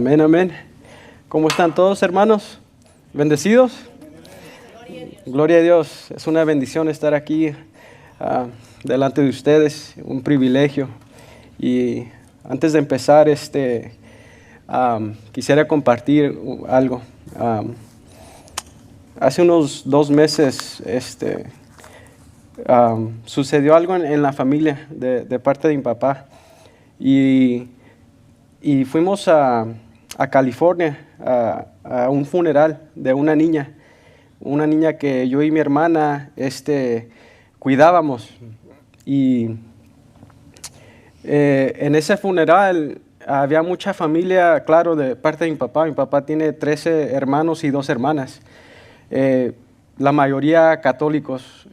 Amén, amén. ¿Cómo están todos, hermanos? ¿Bendecidos? Gloria a Dios. Es una bendición estar aquí delante de ustedes, un privilegio. Y antes de empezar, quisiera compartir algo. Hace unos 2 meses sucedió algo en la familia de parte de mi papá. Y fuimos a California a un funeral de una niña que yo y mi hermana cuidábamos. Y en ese funeral había mucha familia, claro, de parte de mi papá. Mi papá tiene 13 hermanos y 2 hermanas. La mayoría católicos,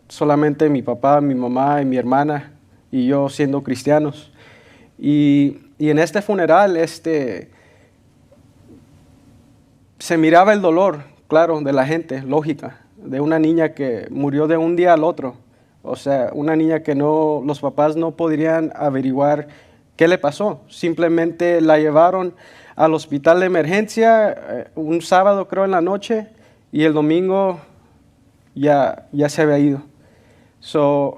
solamente mi papá, mi mamá y mi hermana y yo siendo cristianos. Y en este funeral se miraba el dolor, claro, de la gente, lógica, de una niña que murió de un día al otro. O sea, una niña que los papás no podrían averiguar qué le pasó. Simplemente la llevaron al hospital de emergencia un sábado, creo, en la noche, y el domingo ya se había ido.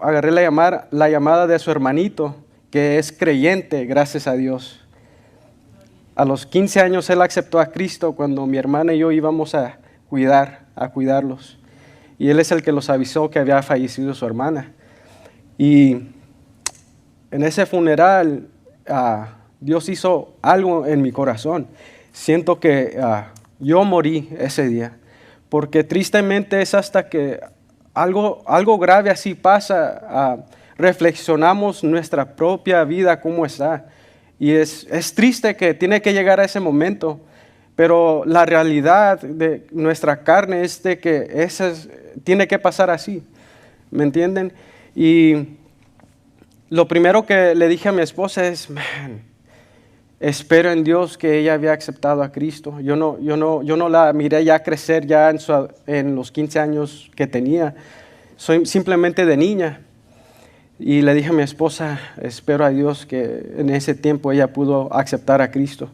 Agarré la llamada de su hermanito, que es creyente, gracias a Dios. A los 15 años él aceptó a Cristo cuando mi hermana y yo íbamos a cuidarlos. Y él es el que los avisó que había fallecido su hermana. Y en ese funeral Dios hizo algo en mi corazón. Siento que yo morí ese día, porque tristemente es hasta que algo grave así pasa, reflexionamos nuestra propia vida, cómo está. Y es triste que tiene que llegar a ese momento, pero la realidad de nuestra carne es de que tiene que pasar así, ¿me entienden? Y lo primero que le dije a mi esposa es, espero en Dios que ella había aceptado a Cristo. Yo no la miré ya crecer ya en los 15 años que tenía. Soy simplemente de niña. Y le dije a mi esposa, espero a Dios que en ese tiempo ella pudo aceptar a Cristo.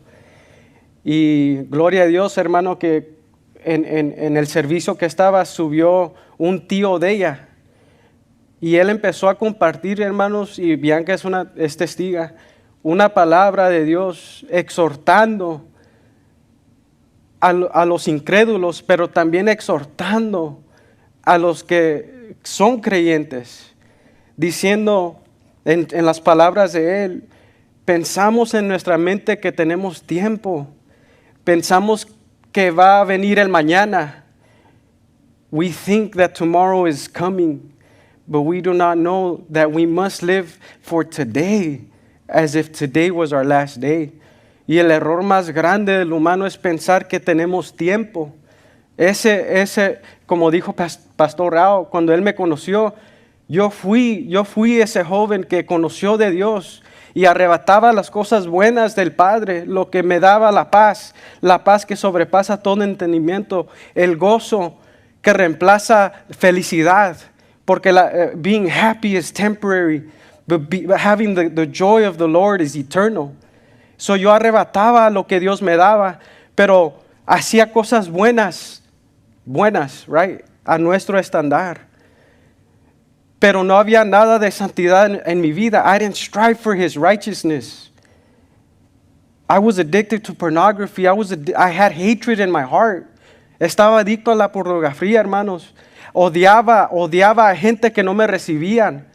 Y gloria a Dios, hermano, que en el servicio que estaba subió un tío de ella. Y él empezó a compartir, hermanos, y Bianca es testiga, una palabra de Dios exhortando a los incrédulos, pero también exhortando a los que son creyentes, diciendo en las palabras de él, pensamos en nuestra mente que tenemos tiempo, pensamos que va a venir el mañana. We think that tomorrow is coming, but we do not know that we must live for today, as if today was our last day. Y el error más grande del humano es pensar que tenemos tiempo. Como dijo Pastor Rao, cuando él me conoció, yo fui ese joven que conoció de Dios y arrebataba las cosas buenas del Padre, lo que me daba la paz que sobrepasa todo entendimiento, el gozo que reemplaza felicidad, porque being happy is temporary, but having the joy of the Lord is eternal. Yo arrebataba lo que Dios me daba, pero hacía cosas buenas, right, a nuestro estándar. Pero no había nada de santidad en mi vida. I didn't strive for His righteousness. I was addicted to pornography. I had hatred in my heart. Estaba adicto a la pornografía, hermanos. Odiaba a gente que no me recibían.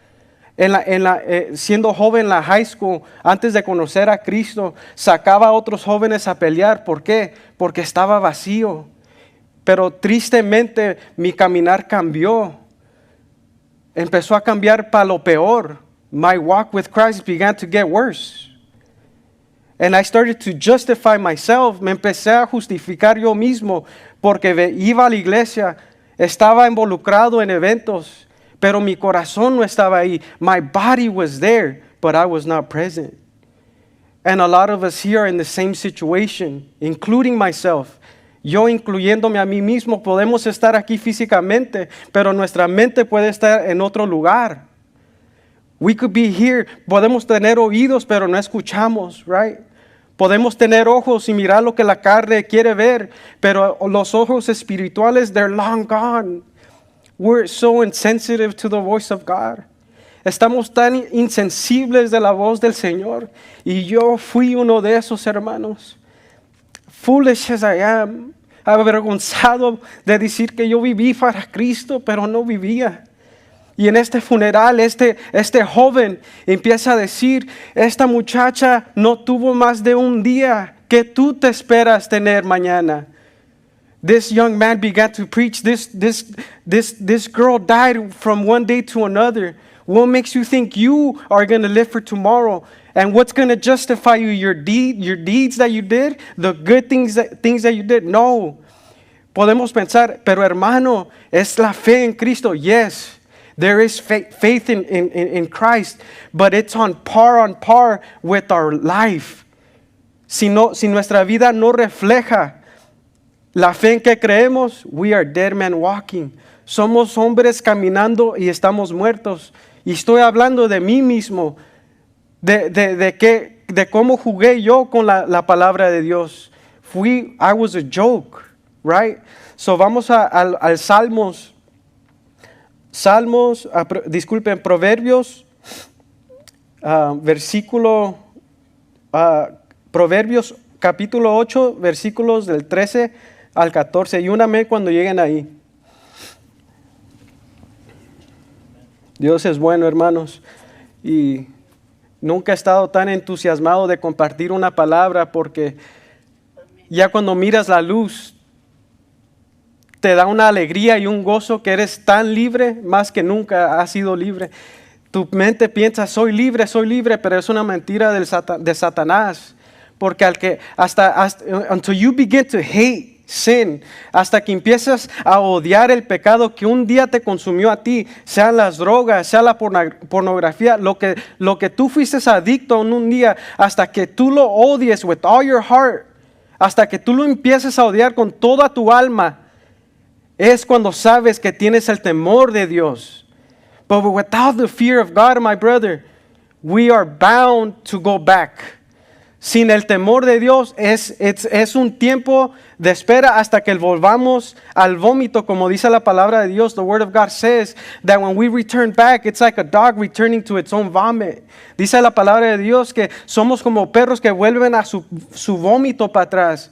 Siendo joven en la high school, antes de conocer a Cristo, sacaba a otros jóvenes a pelear. ¿Por qué? Porque estaba vacío. Pero tristemente mi caminar cambió. Empezó a cambiar para lo peor. My walk with Christ began to get worse. And I started to justify myself. Me empecé a justificar yo mismo porque iba a la iglesia, estaba involucrado en eventos, pero mi corazón no estaba ahí. My body was there, but I was not present. And a lot of us here are in the same situation, including myself. Yo incluyéndome a mí mismo, podemos estar aquí físicamente, pero nuestra mente puede estar en otro lugar. We could be here, podemos tener oídos, pero no escuchamos, right? Podemos tener ojos y mirar lo que la carne quiere ver, pero los ojos espirituales, they're long gone. We're so insensitive to the voice of God. Estamos tan insensibles de la voz del Señor. Y yo fui uno de esos hermanos. Foolish as I am, avergonzado de decir que yo viví para Cristo, pero no vivía. Y en este funeral, este joven empieza a decir, esta muchacha no tuvo más de un día que tú te esperas tener mañana. This young man began to preach, this girl died from one day to another. What makes you think you are going to live for tomorrow? And what's going to justify you? Your deeds that you did? The good things that you did? No. Podemos pensar, pero hermano, es la fe en Cristo. Yes, there is faith in Christ, but it's on par with our life. Si nuestra vida no refleja la fe en que creemos, we are dead men walking. Somos hombres caminando y estamos muertos. Y estoy hablando de mí mismo, de cómo jugué yo con la palabra de Dios. I was a joke, right? So vamos al Salmos. Proverbios, Proverbios capítulo 8, versículos del 13 al 14. Y úname cuando lleguen ahí. Dios es bueno, hermanos, y nunca he estado tan entusiasmado de compartir una palabra porque ya cuando miras la luz te da una alegría y un gozo que eres tan libre más que nunca has sido libre. Tu mente piensa, soy libre, pero es una mentira de Satanás, porque until you begin to hate sin, hasta que empiezas a odiar el pecado que un día te consumió a ti, sean las drogas, sea la pornografía, lo que tú fuiste adicto en un día, hasta que tú lo odies with all your heart, hasta que tú lo empieces a odiar con toda tu alma, es cuando sabes que tienes el temor de Dios. But without the fear of God, my brother, we are bound to go back. Sin el temor de Dios es un tiempo de espera hasta que volvamos al vómito, como dice la palabra de Dios. The word of God says that when we return back, it's like a dog returning to its own vomit. Dice la palabra de Dios que somos como perros que vuelven a su vómito para atrás.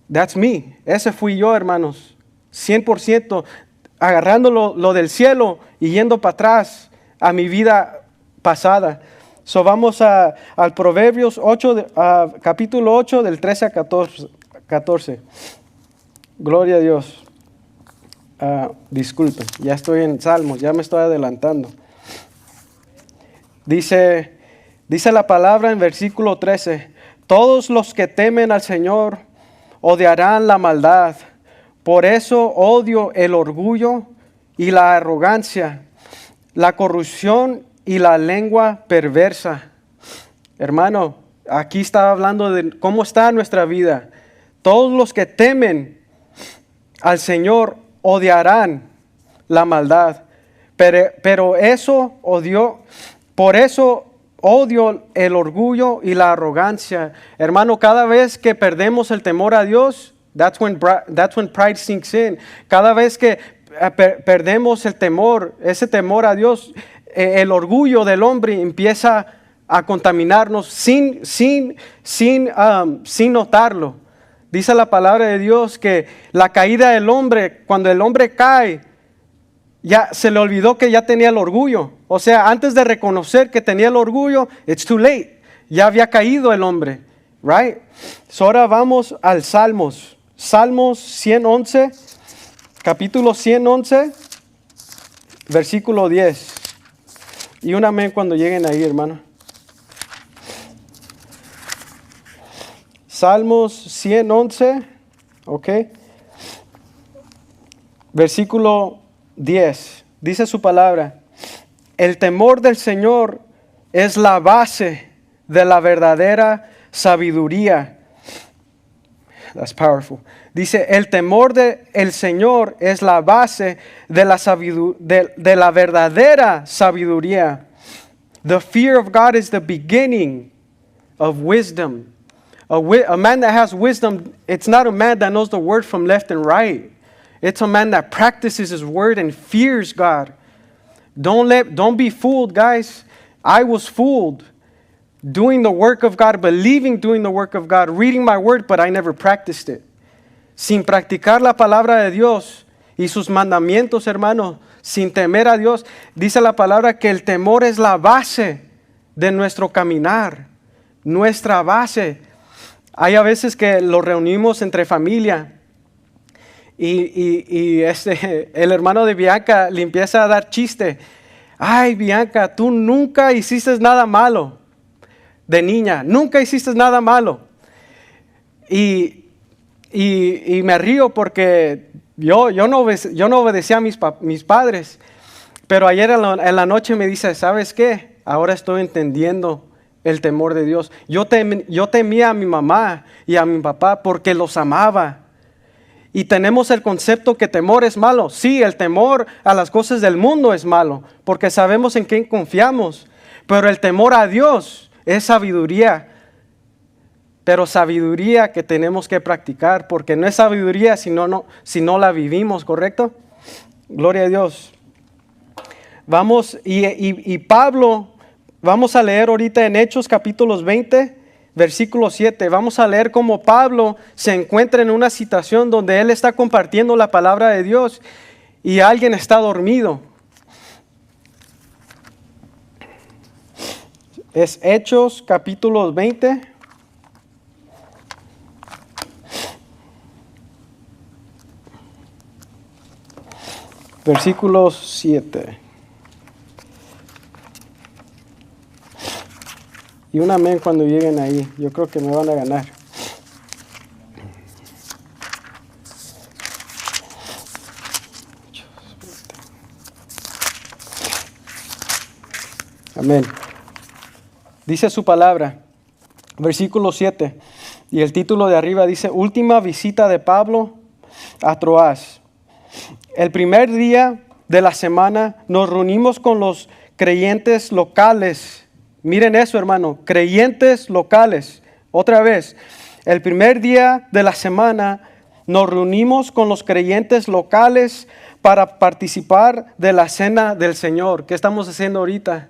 That's me. Ese fui yo, hermanos. 100% agarrando lo del cielo y yendo para atrás a mi vida pasada. So vamos al Proverbios 8, capítulo 8, del 13 a 14. Gloria a Dios. Disculpen, ya estoy en Salmos, ya me estoy adelantando. Dice la palabra en versículo 13: todos los que temen al Señor odiarán la maldad. Por eso odio el orgullo y la arrogancia, la corrupción y la lengua perversa. Hermano, aquí está hablando de cómo está nuestra vida. Todos los que temen al Señor odiarán la maldad. Pero por eso odio el orgullo y la arrogancia. Hermano, cada vez que perdemos el temor a Dios, that's when pride sinks in. Cada vez que perdemos el temor, ese temor a Dios, el orgullo del hombre empieza a contaminarnos sin notarlo. Dice la palabra de Dios que la caída del hombre, cuando el hombre cae, ya se le olvidó que ya tenía el orgullo. O sea, antes de reconocer que tenía el orgullo, it's too late. Ya había caído el hombre, right? So ahora vamos al Salmos. Salmos 111, capítulo 111, versículo 10. Y un amén cuando lleguen ahí, hermano. Salmos 111, ok. Versículo 10. Dice su palabra: el temor del Señor es la base de la verdadera sabiduría. That's powerful. Dice, el temor del Señor es la base de la verdadera sabiduría. The fear of God is the beginning of wisdom. A man that has wisdom, it's not a man that knows the word from left and right. It's a man that practices his word and fears God. Don't be fooled, guys. I was fooled doing the work of God, believing doing the work of God, reading my word, but I never practiced it. Sin practicar la palabra de Dios y sus mandamientos, hermanos, sin temer a Dios, dice la palabra que el temor es la base de nuestro caminar, nuestra base. Hay a veces que lo reunimos entre familia y el hermano de Bianca le empieza a dar chiste. Ay, Bianca, tú nunca hiciste nada malo de niña, nunca hiciste nada malo. Y me río porque yo no obedecía a mis padres. Pero ayer en la noche me dice, ¿sabes qué? Ahora estoy entendiendo el temor de Dios. Yo temía a mi mamá y a mi papá porque los amaba. Y tenemos el concepto que temor es malo. Sí, el temor a las cosas del mundo es malo, porque sabemos en quién confiamos. Pero el temor a Dios es sabiduría. Pero sabiduría que tenemos que practicar, porque no es sabiduría si no la vivimos, ¿correcto? Gloria a Dios. Vamos, y Pablo, vamos a leer ahorita en Hechos capítulos 20, versículo 7. Vamos a leer cómo Pablo se encuentra en una situación donde él está compartiendo la palabra de Dios y alguien está dormido. Es Hechos capítulo 20. Versículo 7. Y un amén cuando lleguen ahí. Yo creo que me van a ganar. Amén. Dice su palabra, versículo 7. Y el título de arriba dice, última visita de Pablo a Troas. El primer día de la semana nos reunimos con los creyentes locales. Miren eso, hermano, creyentes locales. Otra vez, el primer día de la semana nos reunimos con los creyentes locales para participar de la cena del Señor. ¿Qué estamos haciendo ahorita?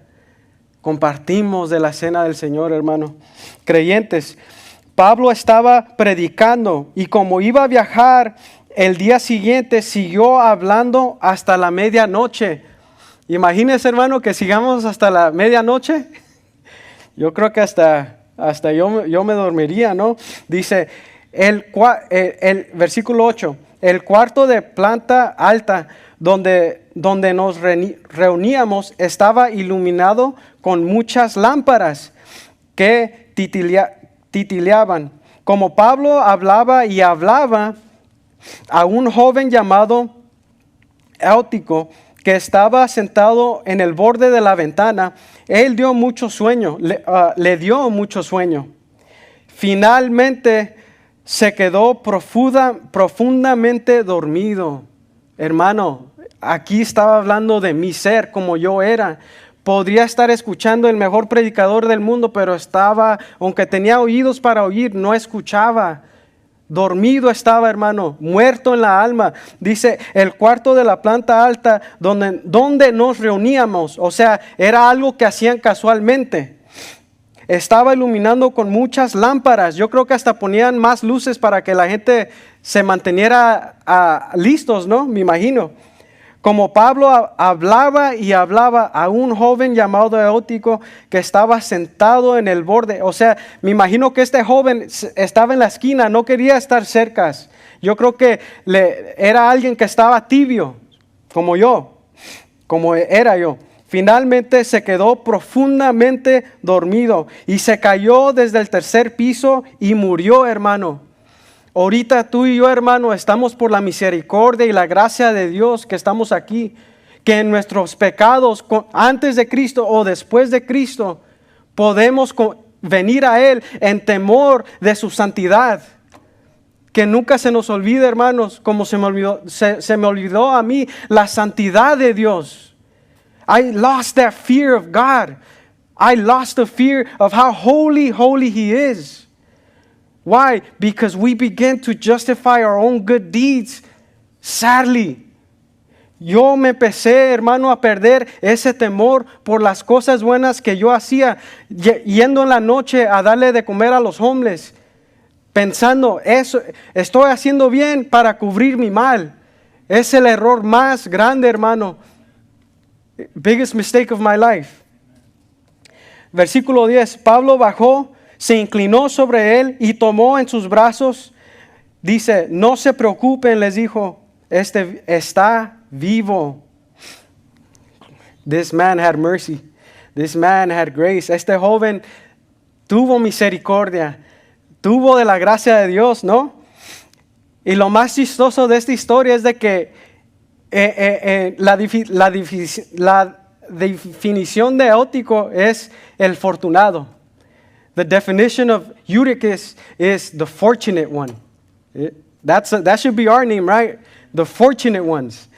Compartimos de la cena del Señor, hermano. Creyentes. Pablo estaba predicando y como iba a viajar, el día siguiente siguió hablando hasta la medianoche. Imagínense, hermano, que sigamos hasta la medianoche. Yo creo que hasta yo me dormiría, ¿no? Dice el versículo 8, el cuarto de planta alta donde nos reuníamos estaba iluminado con muchas lámparas que titileaban. Como Pablo hablaba y hablaba, a un joven llamado Éutico que estaba sentado en el borde de la ventana, él dio mucho sueño, le dio mucho sueño. Finalmente se quedó profundamente dormido. Hermano, aquí estaba hablando de mi ser como yo era. Podría estar escuchando el mejor predicador del mundo, pero aunque tenía oídos para oír, no escuchaba. Dormido estaba, hermano, muerto en la alma. Dice, el cuarto de la planta alta donde nos reuníamos. O sea, era algo que hacían casualmente. Estaba iluminando con muchas lámparas. Yo creo que hasta ponían más luces para que la gente se manteniera listos, ¿no? Me imagino. Como Pablo hablaba y hablaba a un joven llamado Éutico que estaba sentado en el borde. O sea, me imagino que este joven estaba en la esquina, no quería estar cerca. Yo creo que era alguien que estaba tibio, como era yo. Finalmente se quedó profundamente dormido y se cayó desde el tercer piso y murió, hermano. Ahorita tú y yo, hermano, estamos por la misericordia y la gracia de Dios que estamos aquí, que en nuestros pecados, antes de Cristo o después de Cristo, podemos venir a Él en temor de su santidad. Que nunca se nos olvide, hermanos, como se me olvidó a mí, la santidad de Dios. I lost that fear of God. I lost the fear of how holy He is. Why? Because we begin to justify our own good deeds. Sadly. Yo me empecé, hermano, a perder ese temor por las cosas buenas que yo hacía, yendo en la noche a darle de comer a los homeless, pensando, eso, estoy haciendo bien para cubrir mi mal. Es el error más grande, hermano. Biggest mistake of my life. Versículo 10, Pablo bajó, se inclinó sobre él y tomó en sus brazos. Dice, no se preocupen, les dijo, este está vivo. This man had mercy. This man had grace. Este joven tuvo misericordia. Tuvo de la gracia de Dios, ¿no? Y lo más chistoso de esta historia es de que la definición de éutico es el fortunado. The definition of Eutychus is the fortunate one. That should be our name, right? The fortunate ones.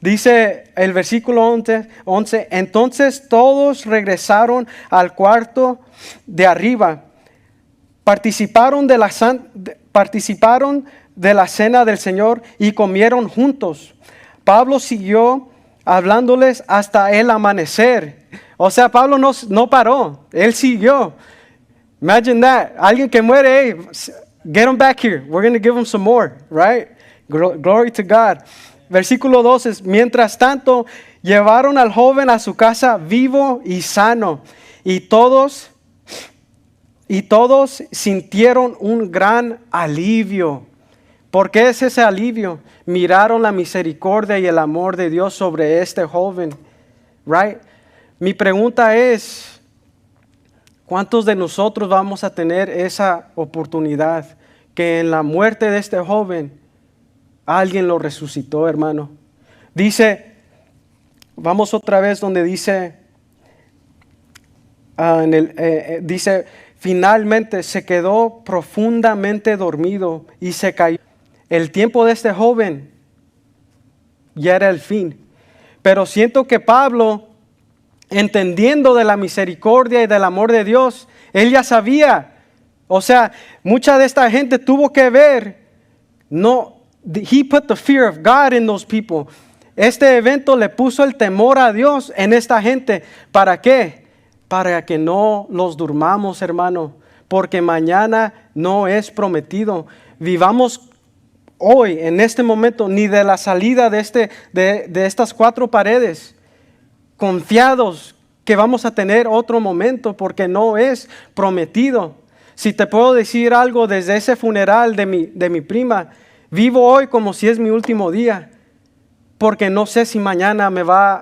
Dice el versículo 11, entonces todos regresaron al cuarto de arriba, participaron de la cena del Señor y comieron juntos. Pablo siguió hablándoles hasta el amanecer. O sea, Pablo no paró, él siguió. Imagine that. Alguien que muere, hey, get him back here. We're going to give him some more, right? Glory to God. Versículo 12. Mientras tanto, llevaron al joven a su casa vivo y sano. Y todos sintieron un gran alivio. ¿Por qué es ese alivio? Miraron la misericordia y el amor de Dios sobre este joven, right? Mi pregunta es, ¿cuántos de nosotros vamos a tener esa oportunidad que en la muerte de este joven alguien lo resucitó, hermano? Dice, vamos otra vez donde dice, dice, finalmente se quedó profundamente dormido y se cayó. El tiempo de este joven ya era el fin. Pero siento que Pablo, entendiendo de la misericordia y del amor de Dios, él ya sabía. O sea, mucha de esta gente tuvo que ver. He put the fear of God in those people. Este evento le puso el temor a Dios en esta gente. ¿Para qué? Para que no los durmamos, hermano. Porque mañana no es prometido. Vivamos hoy, en este momento, ni de la salida de estas cuatro paredes, confiados que vamos a tener otro momento, porque no es prometido. Si te puedo decir algo desde ese funeral de mi prima, vivo hoy como si es mi último día, porque no sé si mañana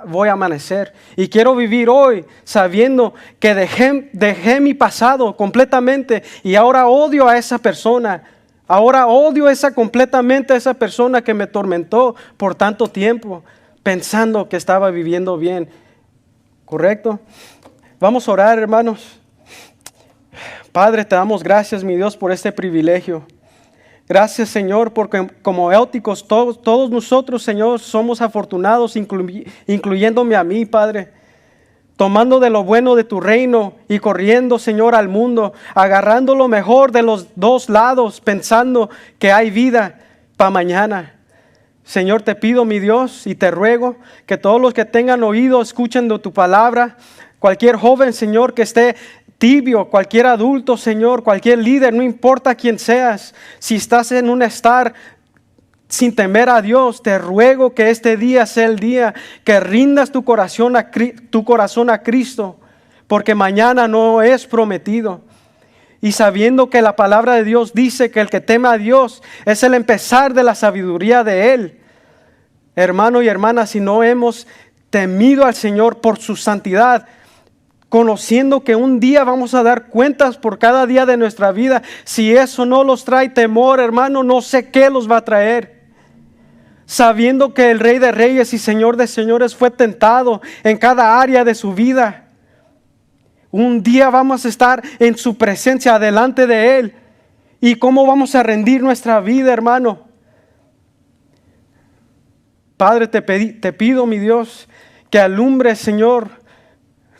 voy a amanecer. Y quiero vivir hoy sabiendo que dejé mi pasado completamente y ahora odio a esa persona. Ahora odio completamente a esa persona que me atormentó por tanto tiempo, pensando que estaba viviendo bien. ¿Correcto? Vamos a orar, hermanos. Padre, te damos gracias, mi Dios, por este privilegio. Gracias, Señor, porque como éuticos, todos nosotros, Señor, somos afortunados, incluyéndome a mí, Padre. Tomando de lo bueno de tu reino y corriendo, Señor, al mundo, agarrando lo mejor de los dos lados, pensando que hay vida para mañana. Señor, te pido, mi Dios, y te ruego que todos los que tengan oído escuchen de tu palabra. Cualquier joven, Señor, que esté tibio, cualquier adulto, Señor, cualquier líder, no importa quién seas, si estás en un estar sin temer a Dios, te ruego que este día sea el día que rindas tu corazón a Cristo, porque mañana no es prometido. Y sabiendo que la palabra de Dios dice que el que teme a Dios es el empezar de la sabiduría de Él. Hermano y hermana, si no hemos temido al Señor por su santidad, conociendo que un día vamos a dar cuentas por cada día de nuestra vida, si eso no los trae temor, hermano, no sé qué los va a traer. Sabiendo que el Rey de Reyes y Señor de Señores fue tentado en cada área de su vida. Un día vamos a estar en su presencia delante de Él. ¿Y cómo vamos a rendir nuestra vida, hermano? Padre, te pido, mi Dios, que alumbres, Señor,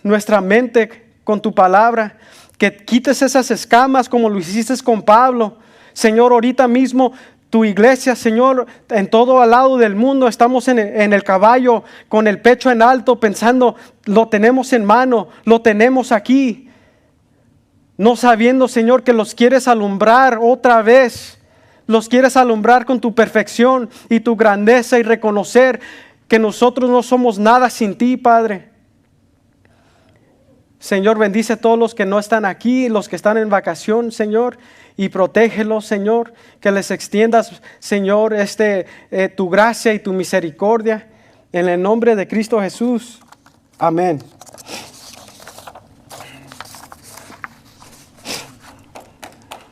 nuestra mente con tu palabra. que quites esas escamas como lo hiciste con Pablo. Señor, ahorita mismo tu iglesia, Señor, en todo al lado del mundo estamos en el caballo con el pecho en alto pensando, lo tenemos en mano, lo tenemos aquí. No sabiendo, Señor, que los quieres alumbrar otra vez. Los quieres alumbrar con tu perfección y tu grandeza y reconocer que nosotros no somos nada sin ti, Padre. Señor, bendice a todos los que no están aquí, los que están en vacación, Señor, y protégelos, Señor, que les extiendas, Señor, tu gracia y tu misericordia, en el nombre de Cristo Jesús. Amén.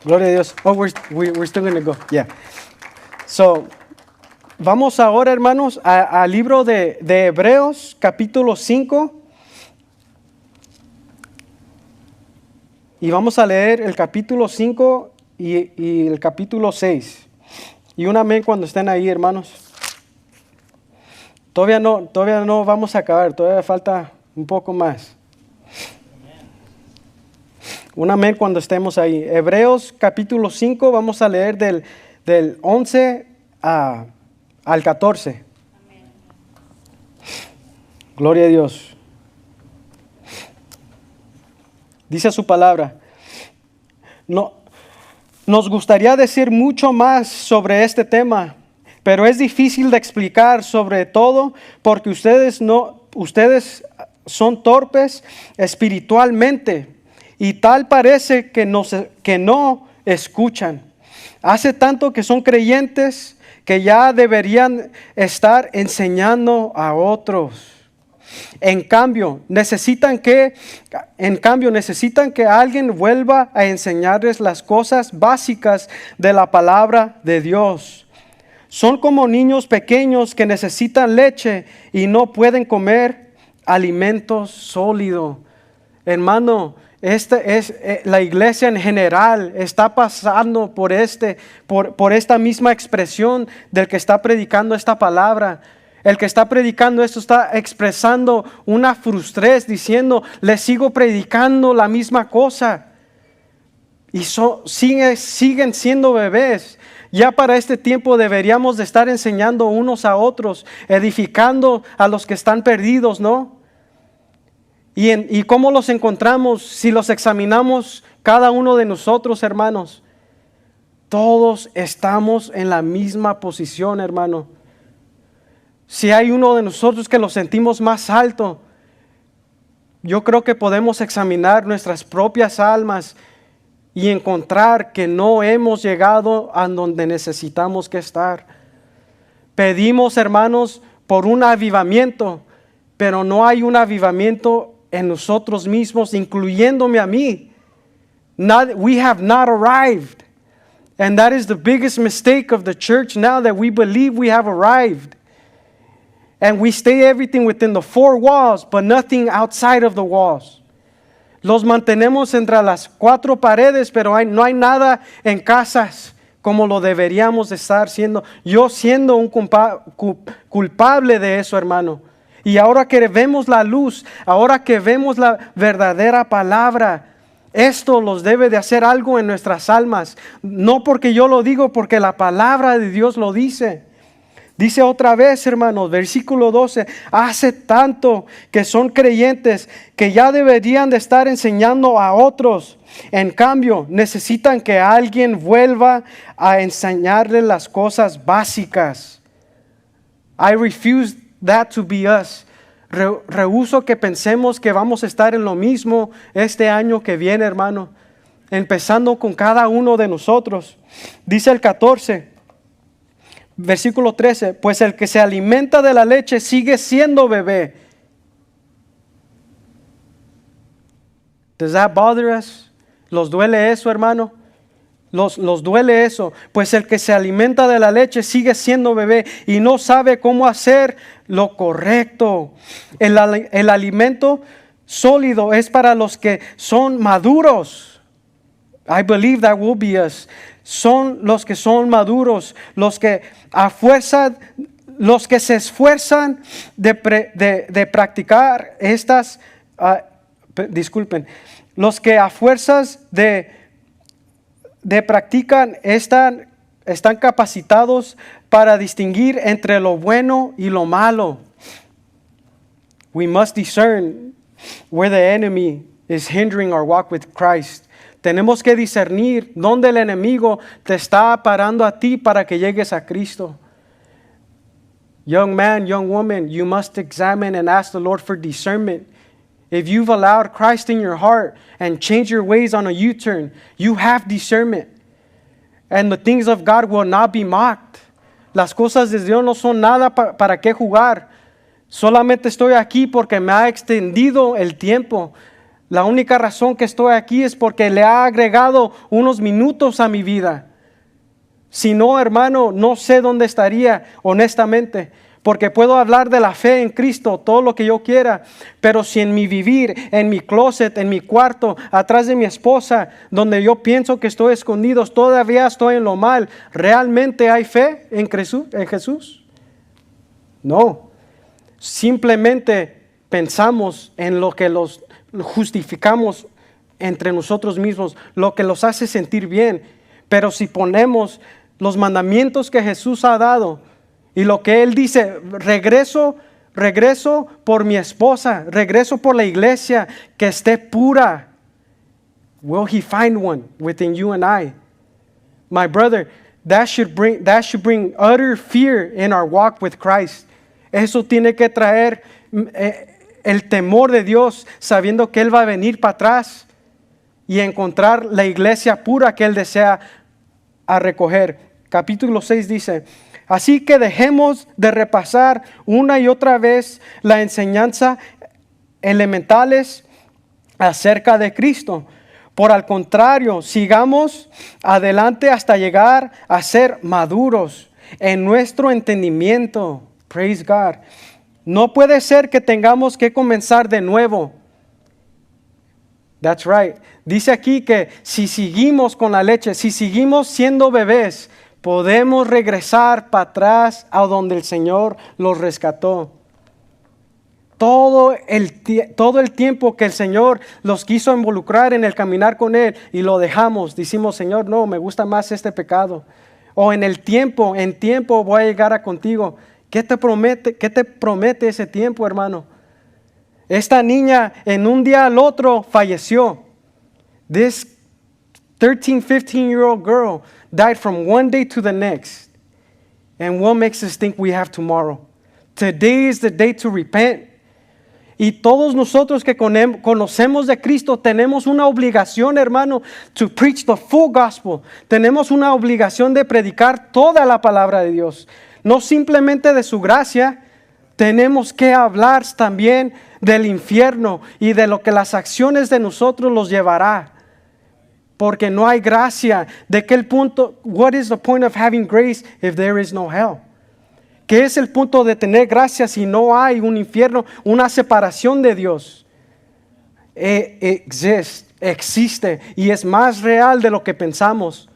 Gloria a Dios. Oh, we're still going to go. Yeah. So, vamos ahora, hermanos, al libro de Hebreos, capítulo 5. Y vamos a leer el capítulo 5 y el capítulo 6. Y un amén cuando estén ahí, hermanos. Todavía no vamos a acabar, todavía falta un poco más. Un amén cuando estemos ahí. Hebreos capítulo 5, vamos a leer del 11 al 14. Amén. Gloria a Dios. Dice su palabra. No, nos gustaría decir mucho más sobre este tema, pero es difícil de explicar, sobre todo porque ustedes son torpes espiritualmente y tal parece que no escuchan. Hace tanto que son creyentes que ya deberían estar enseñando a otros. En cambio, necesitan que alguien vuelva a enseñarles las cosas básicas de la palabra de Dios. Son como niños pequeños que necesitan leche y no pueden comer alimento sólido. Hermano, la iglesia en general está pasando por esta misma expresión del que está predicando esta palabra. El que está predicando esto está expresando una frustrez diciendo, les sigo predicando la misma cosa. Y siguen siendo bebés. Ya para este tiempo deberíamos de estar enseñando unos a otros, edificando a los que están perdidos, ¿no? ¿Y cómo los encontramos? Si los examinamos cada uno de nosotros, hermanos, todos estamos en la misma posición, hermano. Si hay uno de nosotros que lo sentimos más alto, yo creo que podemos examinar nuestras propias almas y encontrar que no hemos llegado a donde necesitamos que estar. Pedimos, hermanos, por un avivamiento, pero no hay un avivamiento en nosotros mismos, incluyéndome a mí. We have not arrived. And that is the biggest mistake of the church now, that we believe we have arrived. And we stay everything within the four walls, but nothing outside of the walls. Los mantenemos entre las cuatro paredes, pero no hay nada en casas como lo deberíamos de estar siendo. Yo siendo un culpable de eso, hermano. Y ahora que vemos la luz, ahora que vemos la verdadera palabra, esto los debe de hacer algo en nuestras almas. No porque yo lo digo, porque la palabra de Dios lo dice. Dice otra vez, hermanos, versículo 12, hace tanto que son creyentes que ya deberían de estar enseñando a otros. En cambio, necesitan que alguien vuelva a enseñarles las cosas básicas. I refuse that to be us. Rehuso que pensemos que vamos a estar en lo mismo este año que viene, hermano. Empezando con cada uno de nosotros. Dice el 14. Versículo 13, pues el que se alimenta de la leche sigue siendo bebé. Does that bother us? ¿Los duele eso, hermano? Los duele eso. Pues el que se alimenta de la leche sigue siendo bebé y no sabe cómo hacer lo correcto. El alimento sólido es para los que son maduros. I believe that will be us. Son los que son maduros, los que se esfuerzan de practicar Los que a fuerzas de practican están capacitados para distinguir entre lo bueno y lo malo. We must discern where the enemy is hindering our walk with Christ. Tenemos que discernir dónde el enemigo te está parando a ti para que llegues a Cristo. Young man, young woman, you must examine and ask the Lord for discernment. If you've allowed Christ in your heart and changed your ways on a U-turn, you have discernment. And the things of God will not be mocked. Las cosas de Dios no son nada para qué jugar. Solamente estoy aquí porque me ha extendido el tiempo. La única razón que estoy aquí es porque le ha agregado unos minutos a mi vida. Si no, hermano, no sé dónde estaría, honestamente. Porque puedo hablar de la fe en Cristo, todo lo que yo quiera, pero si en mi vivir, en mi closet, en mi cuarto, atrás de mi esposa, donde yo pienso que estoy escondido, todavía estoy en lo mal, ¿realmente hay fe en Jesús? No, simplemente pensamos en lo que los justificamos entre nosotros mismos, lo que los hace sentir bien, pero si ponemos los mandamientos que Jesús ha dado, y lo que Él dice, regreso por mi esposa, regreso por la iglesia que esté pura. Will He find one within you and I? My brother, that should bring utter fear in our walk with Christ. Eso tiene que traer el temor de Dios, sabiendo que Él va a venir para atrás y encontrar la iglesia pura que Él desea a recoger. Capítulo 6 dice: así que dejemos de repasar una y otra vez la enseñanza elementales acerca de Cristo. Por el contrario, sigamos adelante hasta llegar a ser maduros en nuestro entendimiento. Praise God. No puede ser que tengamos que comenzar de nuevo. That's right. Dice aquí que si seguimos con la leche, si seguimos siendo bebés, podemos regresar para atrás a donde el Señor los rescató. Todo el tiempo que el Señor los quiso involucrar en el caminar con Él y lo dejamos, decimos: Señor, no, me gusta más este pecado. O en tiempo voy a llegar a contigo. ¿Qué te promete ese tiempo, hermano? Esta niña en un día al otro falleció. This 13, 15-year-old girl died from one day to the next. And what makes us think we have tomorrow? Today is the day to repent. Y todos nosotros que conocemos de Cristo tenemos una obligación, hermano, to preach the full gospel. Tenemos una obligación de predicar toda la palabra de Dios. No simplemente de su gracia, tenemos que hablar también del infierno y de lo que las acciones de nosotros los llevará. Porque no hay gracia. ¿De qué el punto? What is the point of having grace if there is no hell? ¿Qué es el punto de tener gracia si no hay un infierno, una separación de Dios? Existe y es más real de lo que pensamos.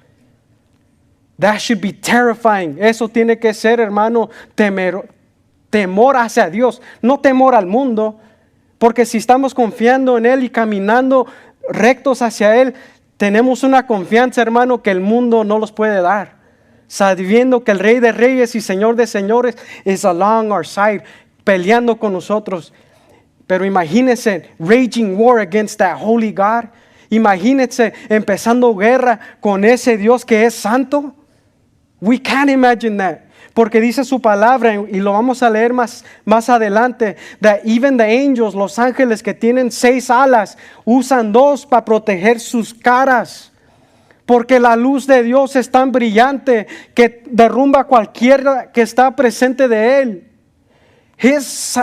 That should be terrifying. Eso tiene que ser, hermano, temor hacia Dios, no temor al mundo. Porque si estamos confiando en Él y caminando rectos hacia Él, tenemos una confianza, hermano, que el mundo no los puede dar. Sabiendo que el Rey de Reyes y Señor de Señores is along our side, peleando con nosotros. Pero imagínense, raging war against that holy God. Imagínense empezando guerra con ese Dios que es santo. We can't imagine that. Porque dice su palabra, y lo vamos a leer más adelante, that even the angels, los ángeles que tienen 6 alas, usan 2 para proteger sus caras. Porque la luz de Dios es tan brillante que derrumba a cualquiera que está presente de Él. His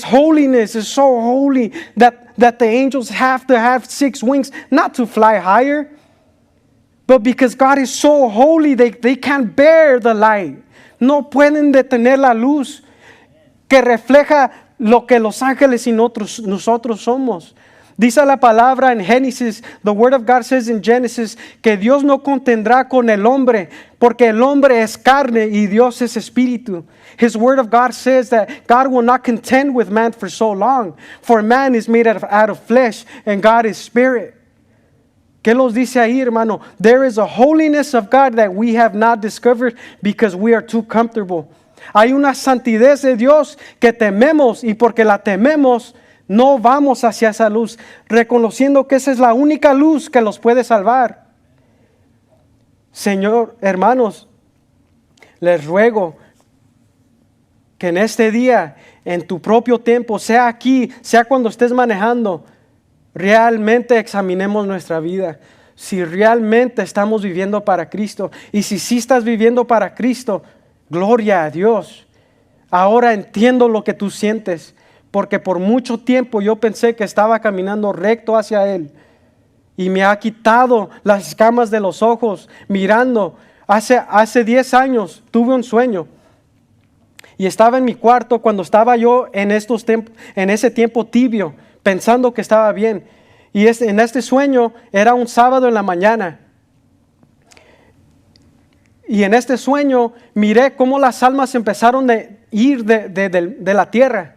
holiness is so holy that the angels have to have 6 wings, not to fly higher, but because God is so holy, they can't bear the light. No pueden detener la luz que refleja lo que los ángeles y nosotros somos. Dice la palabra en Génesis, the word of God says in Genesis, que Dios no contendrá con el hombre, porque el hombre es carne y Dios es espíritu. His word of God says that God will not contend with man for so long, for man is made out of flesh and God is spirit. ¿Qué nos dice ahí, hermano? There is a holiness of God that we have not discovered because we are too comfortable. Hay una santidad de Dios que tememos, y porque la tememos, no vamos hacia esa luz, reconociendo que esa es la única luz que los puede salvar. Señor, hermanos, les ruego que en este día, en tu propio tiempo, sea aquí, sea cuando estés manejando, realmente examinemos nuestra vida. Si realmente estamos viviendo para Cristo, y si sí estás viviendo para Cristo, gloria a Dios. Ahora entiendo lo que tú sientes, porque por mucho tiempo yo pensé que estaba caminando recto hacia Él, y me ha quitado las escamas de los ojos mirando. Hace 10 años tuve un sueño, y estaba en mi cuarto cuando estaba yo en ese tiempo tibio, pensando que estaba bien. Y en este sueño era un sábado en la mañana. Y en este sueño miré cómo las almas empezaron a ir de la tierra.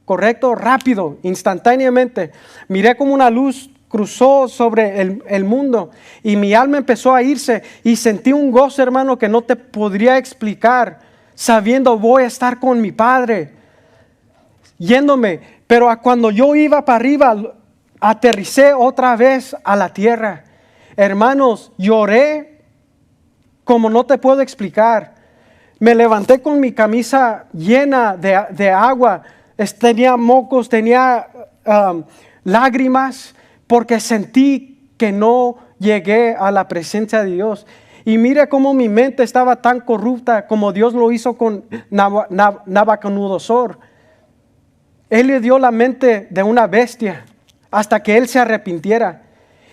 Correcto, rápido, instantáneamente. Miré como una luz cruzó sobre el mundo y mi alma empezó a irse, y sentí un gozo, hermano, que no te podría explicar, sabiendo voy a estar con mi Padre, yéndome. Pero cuando yo iba para arriba, aterricé otra vez a la tierra. Hermanos, lloré como no te puedo explicar. Me levanté con mi camisa llena de agua. Tenía mocos, tenía lágrimas, porque sentí que no llegué a la presencia de Dios. Y mira cómo mi mente estaba tan corrupta como Dios lo hizo con Nabucodonosor. Él le dio la mente de una bestia hasta que él se arrepintiera.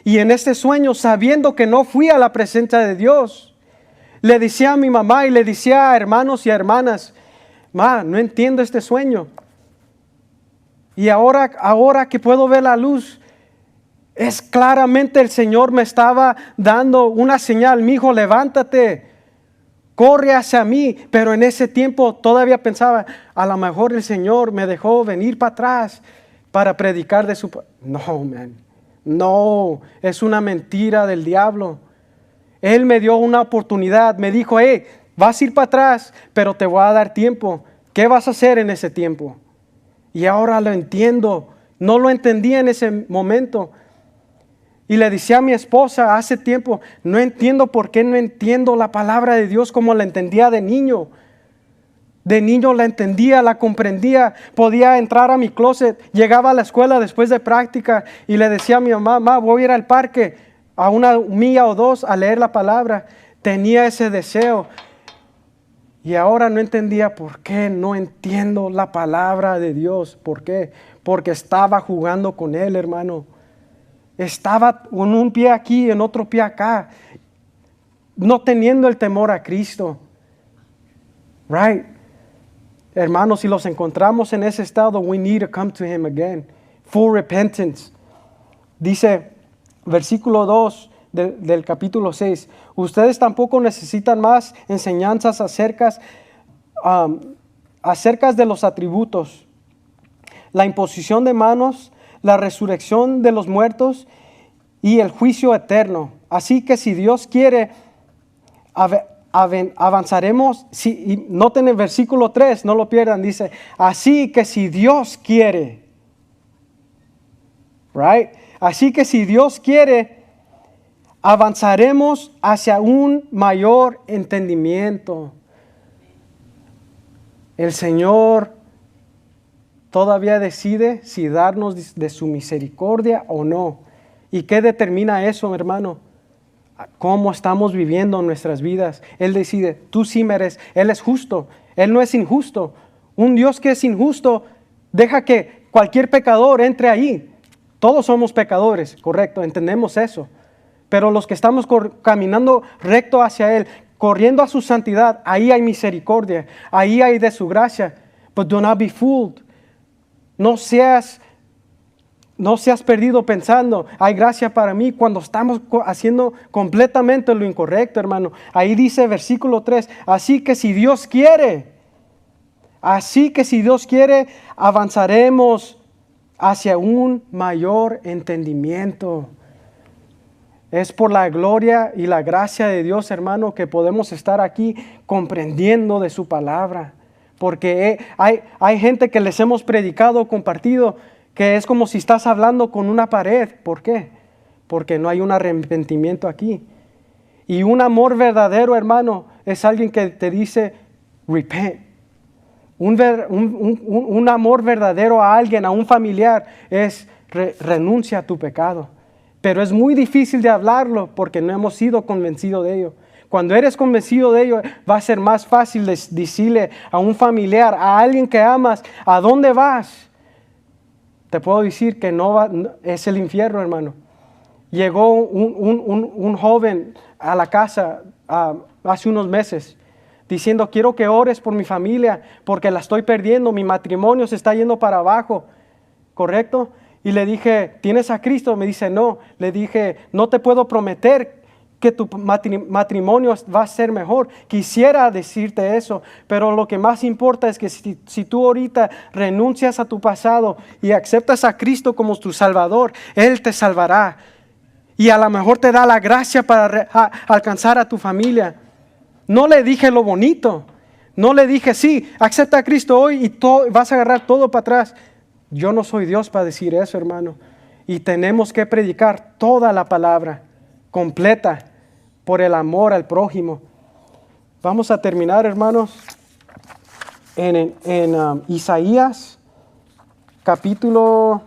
Y en este sueño, sabiendo que no fui a la presencia de Dios, le decía a mi mamá y le decía a hermanos y a hermanas: ma, no entiendo este sueño. Y ahora que puedo ver la luz, es claramente el Señor me estaba dando una señal. Mi hijo, levántate, corre hacia mí. Pero en ese tiempo todavía pensaba, a lo mejor el Señor me dejó venir para atrás para predicar de su... No, man, no, es una mentira del diablo. Él me dio una oportunidad, me dijo: hey, vas a ir para atrás, pero te voy a dar tiempo. ¿Qué vas a hacer en ese tiempo? Y ahora lo entiendo. No lo entendía en ese momento. Y le decía a mi esposa hace tiempo: no entiendo por qué no entiendo la palabra de Dios como la entendía de niño. De niño la entendía, la comprendía. Podía entrar a mi closet, llegaba a la escuela después de práctica y le decía a mi mamá: voy a ir al parque a 1 milla o 2 a leer la palabra. Tenía ese deseo. Y ahora no entendía por qué no entiendo la palabra de Dios. ¿Por qué? Porque estaba jugando con Él, hermano. Estaba con un pie aquí y en otro pie acá, no teniendo el temor a Cristo. Right? Hermanos, si los encontramos en ese estado, we need to come to Him again. Full repentance. Dice, versículo 2 del capítulo 6. Ustedes tampoco necesitan más enseñanzas acerca de los atributos, la imposición de manos, la resurrección de los muertos y el juicio eterno. Así que si Dios quiere, avanzaremos. Y noten el versículo 3, no lo pierdan. Dice, así que si Dios quiere, right? Así que si Dios quiere, avanzaremos hacia un mayor entendimiento. El Señor todavía decide si darnos de su misericordia o no. ¿Y qué determina eso, hermano? ¿Cómo estamos viviendo nuestras vidas? Él decide, tú sí mereces. Él es justo, Él no es injusto. Un Dios que es injusto deja que cualquier pecador entre ahí. Todos somos pecadores, correcto, entendemos eso. Pero los que estamos caminando recto hacia Él, corriendo a su santidad, ahí hay misericordia, ahí hay de su gracia. But do not be fooled. No no seas perdido pensando, hay gracia para mí cuando estamos haciendo completamente lo incorrecto, hermano. Ahí dice versículo 3, así que si Dios quiere, avanzaremos hacia un mayor entendimiento. Es por la gloria y la gracia de Dios, hermano, que podemos estar aquí comprendiendo de su palabra. Porque hay gente que les hemos predicado, compartido, que es como si estás hablando con una pared. ¿Por qué? Porque no hay un arrepentimiento aquí. Y un amor verdadero, hermano, es alguien que te dice, repent. Un amor verdadero a alguien, a un familiar, es renuncia a tu pecado. Pero es muy difícil de hablarlo porque no hemos sido convencidos de ello. Cuando eres convencido de ello, va a ser más fácil decirle a un familiar, a alguien que amas, ¿a dónde vas? Te puedo decir que es el infierno, hermano. Llegó un joven a la casa hace unos meses diciendo, quiero que ores por mi familia porque la estoy perdiendo, mi matrimonio se está yendo para abajo, ¿correcto? Y le dije, ¿tienes a Cristo? Me dice, no. Le dije, no te puedo prometer que tu matrimonio va a ser mejor. Quisiera decirte eso, pero lo que más importa es que si tú ahorita renuncias a tu pasado y aceptas a Cristo como tu Salvador, Él te salvará. Y a lo mejor te da la gracia para alcanzar a tu familia. No le dije lo bonito. No le dije, sí, acepta a Cristo hoy y vas a agarrar todo para atrás. Yo no soy Dios para decir eso, hermano. Y tenemos que predicar toda la palabra completa por el amor al prójimo. Vamos a terminar, hermanos, en Isaías capítulo...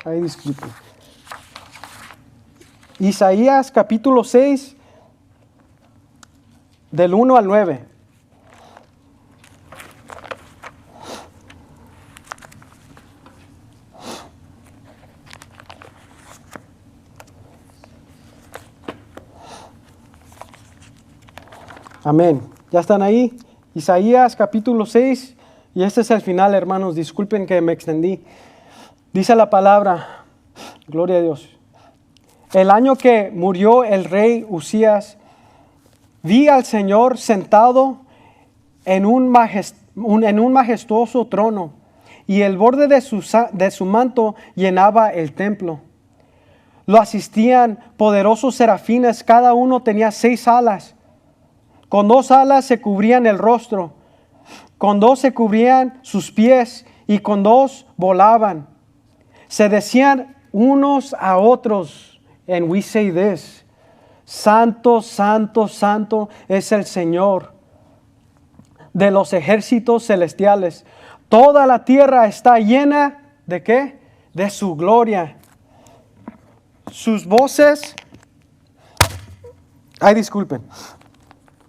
Ay, disculpen. Isaías capítulo 6, del 1 al 9. Amén. ¿Ya están ahí? Isaías capítulo 6. Y este es el final, hermanos. Disculpen que me extendí. Dice la palabra, gloria a Dios. El año que murió el rey Usías, vi al Señor sentado en un majestuoso trono, y el borde de su manto llenaba el templo. Lo asistían poderosos serafines, cada uno tenía 6 alas. Con 2 alas se cubrían el rostro, con 2 se cubrían sus pies y con 2 volaban. Se decían unos a otros, and we say this, Santo, Santo, Santo es el Señor de los ejércitos celestiales. Toda la tierra está llena ¿de qué? De su gloria. Sus voces, disculpen.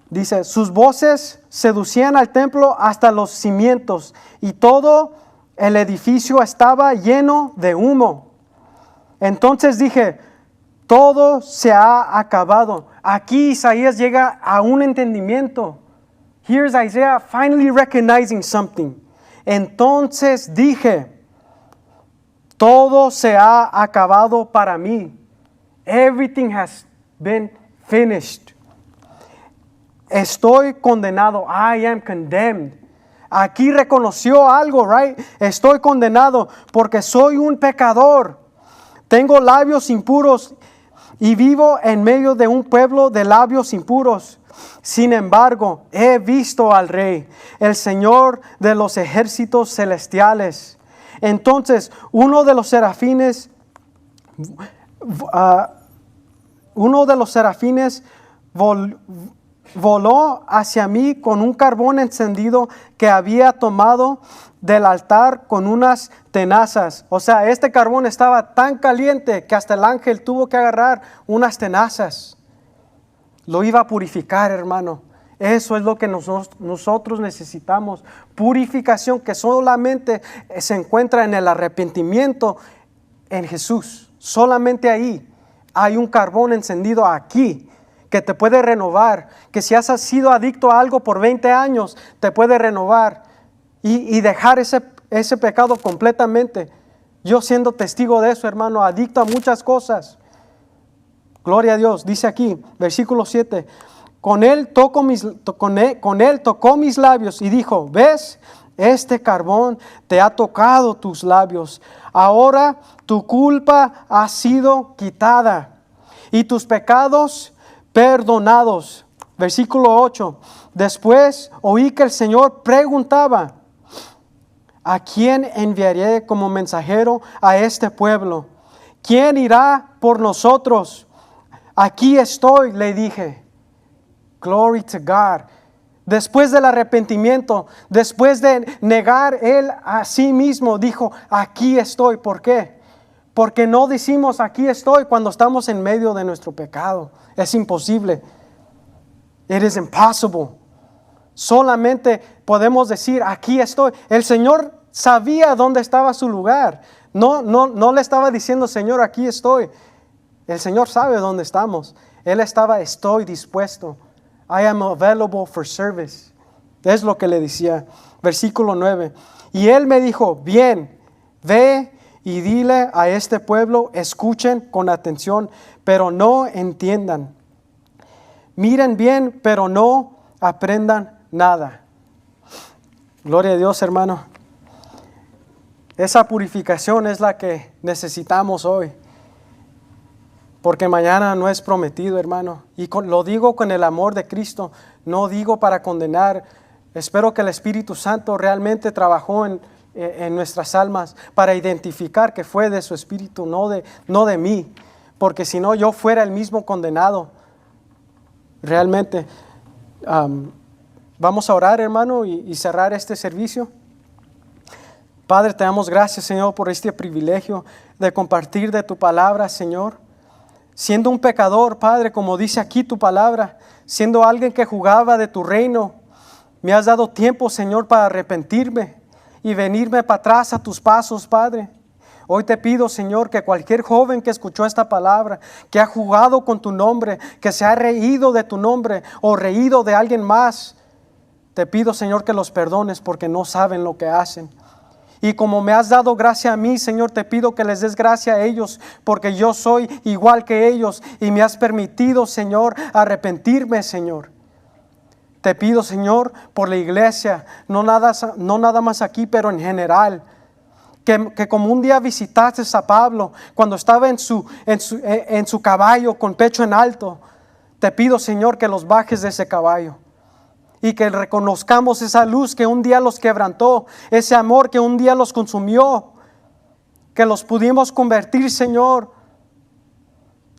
Dice, sus voces seducían al templo hasta los cimientos y todo el edificio estaba lleno de humo. Entonces dije, todo se ha acabado. Aquí Isaías llega a un entendimiento. Here's Isaiah finally recognizing something. Entonces dije, todo se ha acabado para mí. Everything has been finished. Estoy condenado. I am condemned. Aquí reconoció algo, right? Estoy condenado porque soy un pecador. Tengo labios impuros y vivo en medio de un pueblo de labios impuros. Sin embargo, he visto al Rey, el Señor de los ejércitos celestiales. Entonces, uno de los serafines voló hacia mí con un carbón encendido que había tomado del altar con unas tenazas. O sea, este carbón estaba tan caliente que hasta el ángel tuvo que agarrar unas tenazas. Lo iba a purificar, hermano. Eso es lo que nosotros necesitamos. Purificación que solamente se encuentra en el arrepentimiento en Jesús. Solamente ahí hay un carbón encendido aquí que te puede renovar, que si has sido adicto a algo por 20 años, te puede renovar y dejar ese pecado completamente. Yo siendo testigo de eso, hermano, adicto a muchas cosas. Gloria a Dios. Dice aquí, versículo 7. Con él tocó mis labios y dijo, ¿ves? Este carbón te ha tocado tus labios. Ahora tu culpa ha sido quitada y tus pecados perdonados. Versículo 8. Después oí que el Señor preguntaba, ¿a quién enviaré como mensajero a este pueblo? ¿Quién irá por nosotros? Aquí estoy, le dije. Glory to God. Después del arrepentimiento, después de negar él a sí mismo, dijo, aquí estoy. ¿Por qué? Porque no decimos aquí estoy cuando estamos en medio de nuestro pecado. Es imposible. It is impossible. Solamente podemos decir, aquí estoy. El Señor sabía dónde estaba su lugar. No le estaba diciendo, Señor, aquí estoy. El Señor sabe dónde estamos. Él estaba, estoy dispuesto. I am available for service. Es lo que le decía. Versículo 9. Y Él me dijo, bien, ve y dile a este pueblo, escuchen con atención, pero no entiendan. Miren bien, pero no aprendan nada. Gloria a Dios, hermano. Esa purificación es la que necesitamos hoy. Porque mañana no es prometido, hermano. Y lo digo con el amor de Cristo. No digo para condenar. Espero que el Espíritu Santo realmente trabajó en nuestras almas para identificar que fue de su Espíritu, no de mí. Porque si no, yo fuera el mismo condenado. Realmente. Vamos a orar, hermano, y cerrar este servicio. Padre, te damos gracias, Señor, por este privilegio de compartir de tu palabra, Señor. Siendo un pecador, Padre, como dice aquí tu palabra, siendo alguien que jugaba de tu reino, me has dado tiempo, Señor, para arrepentirme y venirme para atrás a tus pasos, Padre. Hoy te pido, Señor, que cualquier joven que escuchó esta palabra, que ha jugado con tu nombre, que se ha reído de tu nombre o reído de alguien más, te pido, Señor, que los perdones porque no saben lo que hacen. Y como me has dado gracia a mí, Señor, te pido que les des gracia a ellos, porque yo soy igual que ellos y me has permitido, Señor, arrepentirme, Señor. Te pido, Señor, por la iglesia, no nada más aquí, pero en general, que como un día visitaste a Pablo cuando estaba en su caballo con pecho en alto, te pido, Señor, que los bajes de ese caballo. Y que reconozcamos esa luz que un día los quebrantó, ese amor que un día los consumió, que los pudimos convertir, Señor,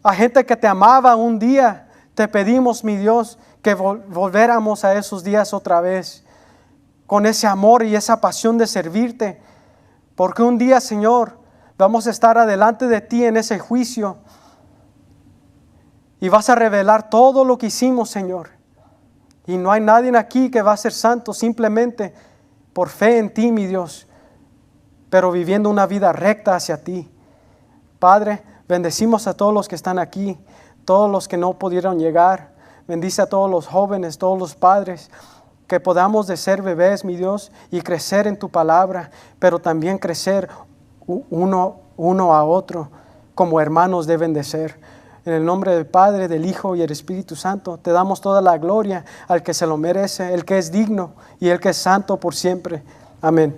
a gente que te amaba un día. Te pedimos, mi Dios, que volviéramos a esos días otra vez, con ese amor y esa pasión de servirte, porque un día, Señor, vamos a estar adelante de ti en ese juicio y vas a revelar todo lo que hicimos, Señor. Y no hay nadie aquí que va a ser santo simplemente por fe en ti, mi Dios, pero viviendo una vida recta hacia ti. Padre, bendecimos a todos los que están aquí, todos los que no pudieron llegar. Bendice a todos los jóvenes, todos los padres, que podamos de ser bebés, mi Dios, y crecer en tu palabra, pero también crecer uno a otro, como hermanos deben de ser. En el nombre del Padre, del Hijo y del Espíritu Santo, te damos toda la gloria al que se lo merece, el que es digno y el que es santo por siempre. Amén.